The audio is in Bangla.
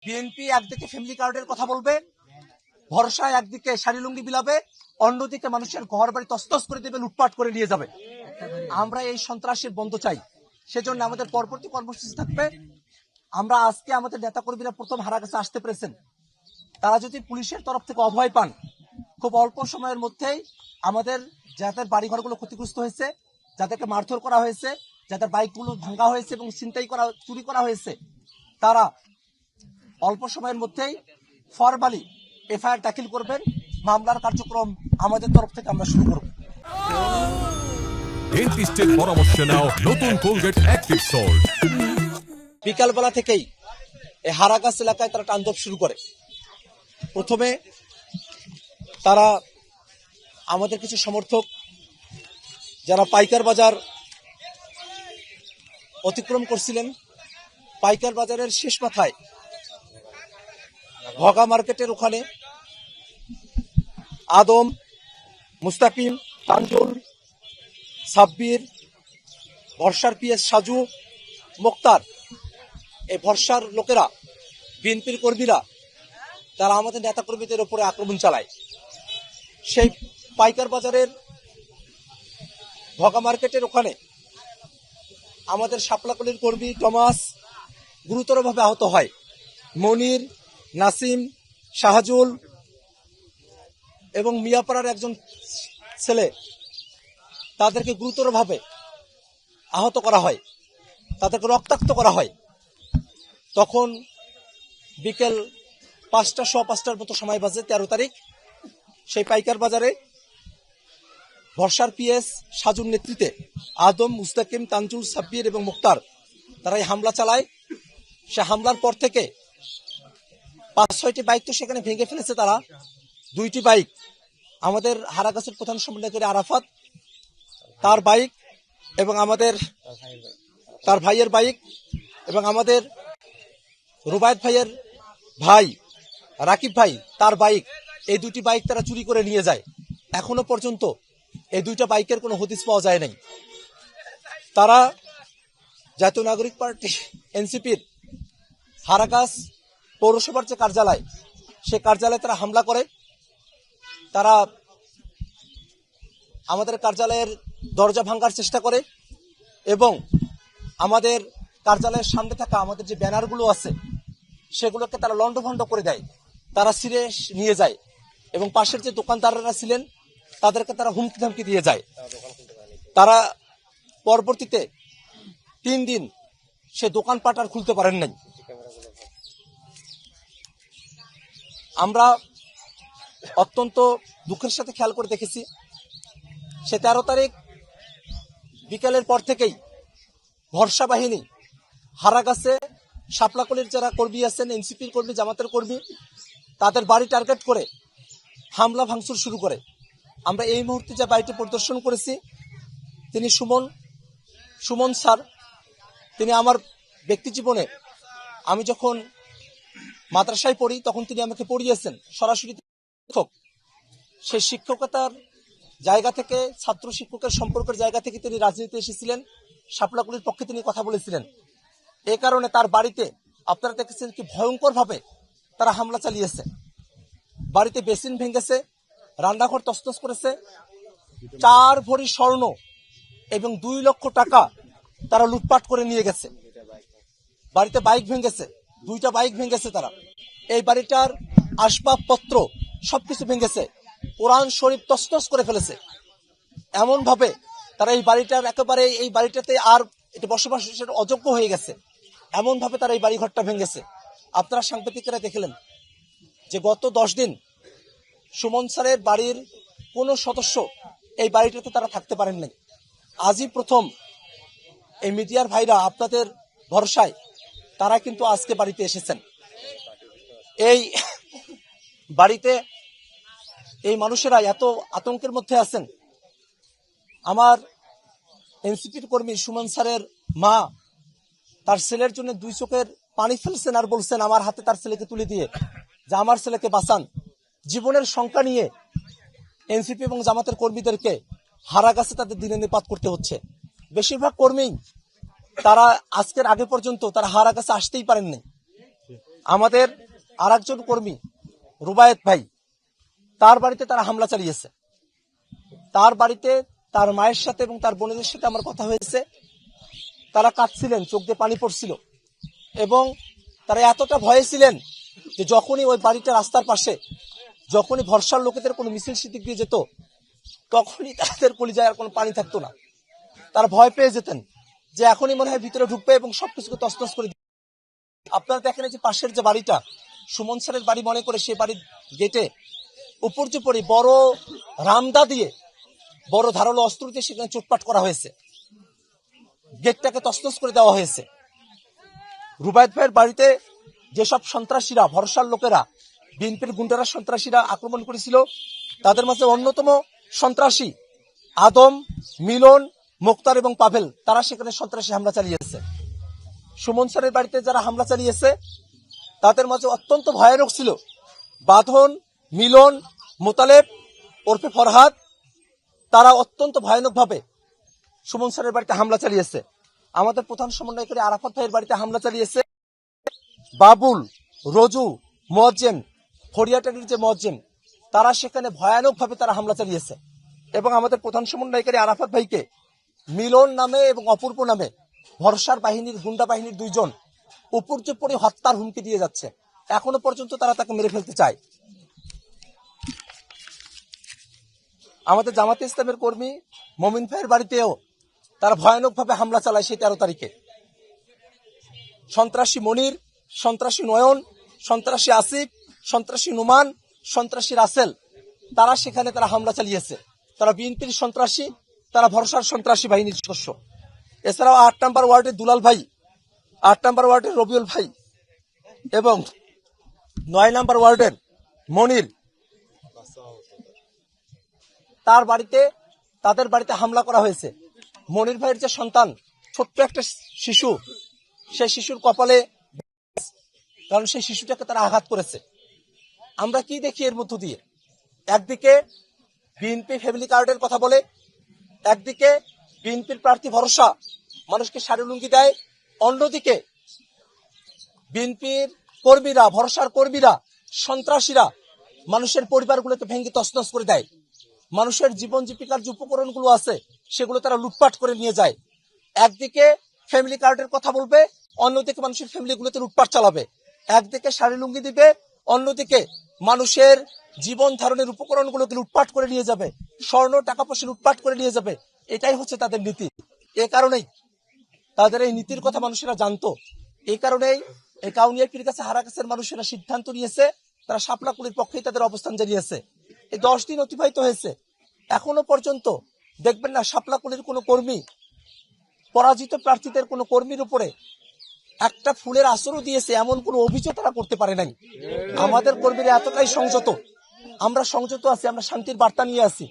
বিএনপি একদিকে ফ্যামিলি কার্ডের কথা বলবে, ভরসায় একদিকে শাড়ি লুঙ্গি বিলাবে, অন্যদিকে মানুষের ঘর বাড়ি তছতছ করে দেবে, লুটপাট করে নিয়ে যাবে। আমরা এই সন্ত্রাসের বন্ধ চাই। সেজন্য আমাদের পরবর্তী কর্মসূচি থাকবে। আমরা আজকে আমাদের নেতাকর্মীরা প্রথম হারাগাছে আসতে পেরেছেন। তারা যদি পুলিশের তরফ থেকে অভয় পান, খুব অল্প সময়ের মধ্যেই আমাদের যাদের বাড়িঘরগুলো ক্ষতিগ্রস্ত হয়েছে, যাদেরকে মারধর করা হয়েছে, যাদের বাইকগুলো ভাঙা হয়েছে এবং চুরি করা হয়েছে, তারা অল্প সময়ের মধ্যেই ফরমালি এফআইআর দাখিল করবেন। মামলার কার্যক্রম আমাদের তরফ থেকে আমরা শুরু করব। ডেন্টিস্টের পরামর্শ নাও নতুন কোলগেট অ্যাক্টিভ সল্ট। বিকালবেলা থেকেই এই হারাগাছ এলাকায় তারা তাণ্ডব শুরু করে। প্রথমে তারা আমাদের কিছু সমর্থক যারা পাইকার বাজার অতিক্রম করছিলেন, পাইকার বাজারের শেষ মাথায় ভগা মার্কেটের ওখানে আদম, মুস্তাকিম, তানজুল, সাব্বির, ভরসার পিএস সাজু, মোক্তার, এই ভরসার লোকেরা, বিএনপির কর্মীরা, তারা আমাদের নেতা কর্মীদের উপরে আক্রমণ চালায়। সেই পাইকার বাজারের ভগা মার্কেটের ওখানে আমাদের শাপলাকলির কর্মী টমাস গুরুতরভাবে আহত হয়। মনির, নাসিম, শাহজুল এবং মিয়াপাড়ার একজন ছেলে, তাদেরকে গুরুতরভাবে আহত করা হয়, তাদেরকে রক্তাক্ত করা হয়। তখন বিকেল 5টা, 5:15 মতো সময় বাজে 13 তারিখ। সেই পাইকার বাজারে ভরসার পিএস সাজুর নেতৃত্বে আদম, মুস্তাকিম, তানজুল, সাব্বির এবং মুক্তার তারাই হামলা চালায়। সে হামলার পর থেকে 5-6টি বাইক তো সেখানে ভেঙে ফেলেছে তারা। 2টি বাইক আমাদের হারাগাছের প্রধান সমন্বয়কারী আরাফাত, তার বাইক এবং আমাদের তার ভাইয়ের বাইক এবং আমাদের রুবায়েত ভাইয়ের ভাই রাকিব ভাই, তার বাইক, এই 2টি বাইক তারা চুরি করে নিয়ে যায়। এখনো পর্যন্ত এই 2টা বাইকের কোনো হদিস পাওয়া যায় নাই। তারা জাতীয় নাগরিক পার্টি এনসিপির হারাগাছ পৌরসভার যে কার্যালয়, সে কার্যালয়ে তারা হামলা করে। তারা আমাদের কার্যালয়ের দরজা ভাঙার চেষ্টা করে এবং আমাদের কার্যালয়ের সামনে থাকা আমাদের যে ব্যানারগুলো আছে সেগুলোকে তারা লন্ডভন্ড করে দেয়, তারা ছিঁড়ে নিয়ে যায় এবং পাশের যে দোকানদাররা ছিলেন তাদেরকে তারা হুমকি ধামকি দিয়ে যায়। তারা পরবর্তীতে 3 দিন সে দোকানপাট আর খুলতে পারেন নাই। আমরা অত্যন্ত দুঃখের সাথে খেয়াল করে দেখেছি, সে 13 তারিখ বিকেলের পর থেকেই ভরসা বাহিনী হারাগাছে শাপলাকলির যারা কর্মী আছেন, এনসিপির কর্মী, জামাতের কর্মী, তাদের বাড়ি টার্গেট করে হামলা ভাঙচুর শুরু করে। আমরা এই মুহূর্তে যে বাড়িটি পরিদর্শন করেছি, তিনি সুমন স্যার, তিনি আমার ব্যক্তি জীবনে, আমি যখন মাদ্রাসায় পড়ি তখন তিনি আমাকে পড়িয়েছেন সরাসরি শিক্ষক। সেই শিক্ষকতার জায়গা থেকে, ছাত্র শিক্ষকের সম্পর্কের জায়গা থেকে তিনি রাজনীতিতে এসেছিলেন, শাপলাকলির পক্ষে তিনি কথা বলেছিলেন। এ কারণে তার বাড়িতে আপনারা দেখেছেন কি ভয়ঙ্কর ভাবে তারা হামলা চালিয়েছে। বাড়িতে বেসিন ভেঙেছে, রান্নাঘর তছনছ করেছে, 4 ভরি স্বর্ণ এবং 2 লক্ষ টাকা তারা লুটপাট করে নিয়ে গেছে। বাড়িতে বাইক ভেঙেছে, 2টা বাইক ভেঙেছে তারা। এই বাড়িটার আসবাবপত্র সবকিছু ভেঙেছে, কোরআন শরীফ তছনছ করে ফেলেছে। এমন ভাবে তারা এই বাড়িটার একেবারে, এই বাড়িটাতে আর এটা বসবাসের অযোগ্য হয়ে গেছে, এমন ভাবে তারা এই বাড়িঘরটা ভেঙেছে। আপনারা সাংবাদিকেরা দেখলেন যে গত 10 দিন সুমন স্যারের বাড়ির কোনো সদস্য এই বাড়িটাতে তারা থাকতে পারেন নাই। আজই প্রথম এই মিডিয়ার ভাইরা আপনাদের ভরসায় তারা কিন্তু আজকে বাড়িতে এসেছেন। এই বাড়িতে এই মানুষেরা এত আতঙ্কের মধ্যে আছেন। আমার এনসিপির কর্মী সুমন স্যারের মা তার ছেলের জন্য 2 চোখের পানি ফেলছেন আর বলছেন আমার হাতে তার ছেলেকে তুলে দিয়ে যে আমার ছেলেকে বাঁচান। জীবনের শঙ্কা নিয়ে এনসিপি এবং জামাতের কর্মীদেরকে হারাগাছে তাদের দিনে নিপাত করতে হচ্ছে। বেশিরভাগ কর্মী তারা আজকের আগে পর্যন্ত তারা হারাগাছে আসতেই পারেননি। আমাদের আরেকজন কর্মী রুবায়েত ভাই, তার বাড়িতে তারা হামলা চালিয়েছে। তার বাড়িতে তার মায়ের সাথে এবং তার বোনদের সাথে আমার কথা হয়েছে। তারা কাঁদছিলেন, চোখ দিয়ে পানি পড়ছিল এবং তারা এতটা ভয়ে ছিলেন যে যখনই ওই বাড়িটা রাস্তার পাশে, যখনই ভরসার লোকেদের কোনো মিছিল সিদ্দিক দিয়ে যেত, তখনই তাদের কলিজায় আর কোনো পানি থাকতো না। তারা ভয় পেয়ে যেতেন যে এখনই মনে হয় ভিতরে ঢুকবে এবং সবকিছুকে তছনছ করে দিবে। আপনারা দেখেন যে পাশের যে বাড়িটা সুমন স্যারের বাড়ি মনে করে, সেই বাড়ির গেটে উপর্যুপরি বড় রামদা দিয়ে, বড় ধারালো অস্ত্র দিয়ে সেখানে চোটপাট করা হয়েছে, গেটটাকে তছনছ করে দেওয়া হয়েছে। রুবায়েত ভাইয়ের বাড়িতে যেসব সন্ত্রাসীরা, ভরসার লোকেরা, বিএনপির গুন্ডারা সন্ত্রাসীরা আক্রমণ করেছিল, তাদের মাঝে অন্যতম সন্ত্রাসী আদম, মিলন, মোক্তার এবং পাভেল, তারা সেখানে সন্ত্রাসী হামলা চালিয়েছে। সুমন স্যারের বাড়িতে যারা হামলা চালিয়েছে তাদের মাঝে অত্যন্ত ভয়ানক ছিল বাঁধন, মিলন, মোতালেব ওরফে ফরহাদ। তারা অত্যন্ত ভয়ানকভাবে সুমন স্যারের বাড়িতে হামলা চালিয়েছে। আমাদের প্রধান সমন্বয়কারী আরাফাত ভাইয়ের বাড়িতে হামলা চালিয়েছে। বাবুল, রজু, মুয়াজ্জেম, ফরিয়াটারির যে মুয়াজ্জেম, তারা সেখানে ভয়ানকভাবে তারা হামলা চালিয়েছে এবং আমাদের প্রধান সমন্বয়কারী আরাফাত ভাইকে মিলন নামে এবং অপূর্ব নামে ভরসার বাহিনীর গুন্ডা বাহিনীর দুইজন উপর্যুপরি হত্যার হুমকি দিয়ে যাচ্ছে। এখনো পর্যন্ত তারা তাকে মেরে ফেলতে চায়। আমাদের জামাতে ইসলামের কর্মী মমিন ভাইয়ের বাড়িতেও তারা ভয়ানকভাবে হামলা চালায় সেই 13 তারিখে। সন্ত্রাসী মনির, সন্ত্রাসী নয়ন, সন্ত্রাসী আসিফ, সন্ত্রাসী নুমান, সন্ত্রাসী রাসেল, তারা সেখানে তারা হামলা চালিয়েছে। তারা বিএনপির সন্ত্রাসী, তারা ভরসার সন্ত্রাসী বাহিনীর সদস্য। এছাড়াও 8 নম্বর ওয়ার্ডের দুলাল ভাই, 8 নম্বর ওয়ার্ডের রবিউল ভাই এবং 9 নম্বর ওয়ার্ডের মনির, তার বাড়িতে, তাদের বাড়িতে হামলা করা হয়েছে। মনির ভাইয়ের যে সন্তান, ছোট্ট একটা শিশু, সেই শিশুর কপালে, কারণ সেই শিশুটাকে তারা আঘাত করেছে। আমরা কি দেখি এর মধ্য দিয়ে? একদিকে বিএনপি ফ্যামিলি কার্ডের কথা বলে, একদিকে বিএনপির প্রার্থী ভরসা মানুষকে শাড়ি লুঙ্গি দেয়, অন্যদিকে বিএনপির কর্মীরা, ভরসার কর্মীরা, সন্ত্রাসীরা মানুষের পরিবারগুলোকে ভেঙে তছনছ করে দেয়। মানুষের জীবন জীবিকার যে উপকরণগুলো আছে সেগুলো তারা লুটপাট করে নিয়ে যায়। একদিকে ফ্যামিলি কার্ডের কথা বলবে, অন্যদিকে মানুষের ফ্যামিলিগুলোতে লুটপাট চালাবে। একদিকে শাড়ি লুঙ্গি দিবে, অন্যদিকে মানুষের জীবন ধারণের উপকরণগুলোকে লুটপাট করে নিয়ে যাবে, স্বর্ণ টাকা পয়সা লুটপাট করে নিয়ে যাবে। এটাই হচ্ছে তাদের নীতি। এ কারণেই তাদের এই নীতির কথা মানুষেরা জানতো। এই কারণেই এই কাউনিয়া পীর কাছে হারা কাছের মানুষেরা সিদ্ধান্ত নিয়েছে, তারা শাপলাকুলির পক্ষেই তাদের অবস্থান জানিয়েছে। এই 10 দিন অতিবাহিত হয়েছে, এখনো পর্যন্ত দেখবেন না শাপলাকুলির কোনো কর্মী, পরাজিত প্রার্থীদের কোনো কর্মীর উপরে একটা ফুলের আসরও দিয়েছে এমন কোনো অভিযোগ তারা করতে পারে নাই। আমাদের কর্মীরা এতটাই সংযত, আমরা সংযত আছি, আমরা শান্তির বার্তা নিয়ে আসি।